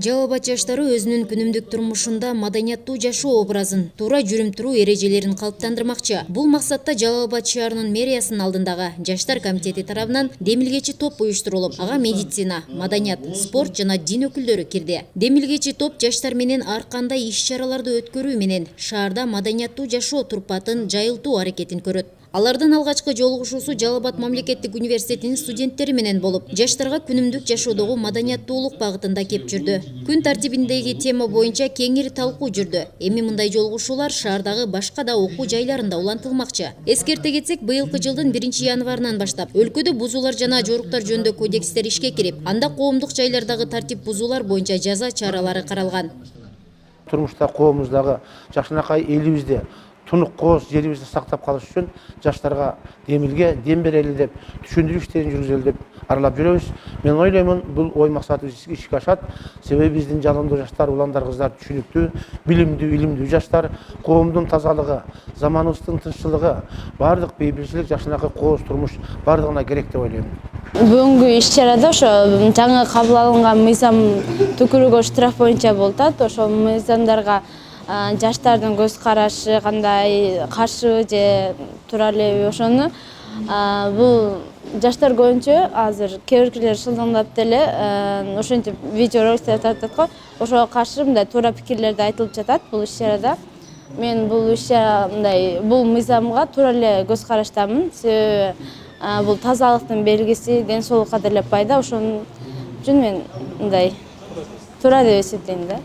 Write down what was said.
Жалал Абад жаштары өзүнүн күнүмдүк турмушунда маданияттуу жашоо образын, туура жүрүм-туруу эрежелерин калыптандырмакчы. Бул максатта Жалал Абад шаарынын мэриясынын алдындагы жаштар комитети тарабынан демилгечи топ уюштурулуп, ага медицина, маданият, спорт жана дин өкүлдөрү кирди. Демилгечи топ жаштар менен ар кандай иш-чараларды өткөрүү менен шаарда маданияттуу жашоо турпатын жайылтуу аракетин көрөт. Алардын алгачкы жолугушуусу Жалал Абад мамлекеттик университетинин студенттери менен болуп, жаштарга күнүмдүк жашоодогу маданияттуулук багытында кеп жүрдү. Күн тартибиндеги тема боюнча кеңири талкуу жүрдү. Эми мындай жолугушуулар шаардагы башка да окуу жайларында улантылмакчы. Эскерте кетсек, быйылкы жылдын 1-январынан баштап өлкөдө бузуулар жана жоруктар жөнүндө кодекстер ишке кирип, анда коомдук жайлардагы тартип бузуулар боюнча жаза чаралары каралган. Турмушта коомубуздагы жакшынакай элибизде тунук кооз жерибизди сактап калыш үчүн жаштарга демилге дем берели деп түшүндүрүү иштерин жүргүзөлү деп аралап жүрөбүз. Мен ойлоймун, бул ой максатыбыз ишке ашат. Себеби биздин жалындуу жаштар, уландар, кыздар түшүнүктүү, билимдүү, илимдүү жаштар, коомдун тазалыгы, заманыбыздын тынччылыгы, баардык бейбитчилик, жакшынакай кооз турмуш баардыгына керек деп ойлойм. Бүгүнкү иш-чарада ошо жаңы кабыл алынган мыйзам түкүрүүгө штраф боюнча болуп атат. Ошол мыйзамдарга жаштардын көз карашы кандай, каршы же туура элеби ошону бул жаштар көбүнчө азыр кээ биркилер шылдыңдап деле ошентип видеороликтер тартат го. Ошого каршы мындай туура пикирлерди айтылып жатат бул иш-чарада. Мен бул бул мыйзамга туура эле көз караштамын. Себеби бул тазалыктын белгиси, ден соолукка деле пайда. Ошон үчүн мен мындай туура деп эсептейм да.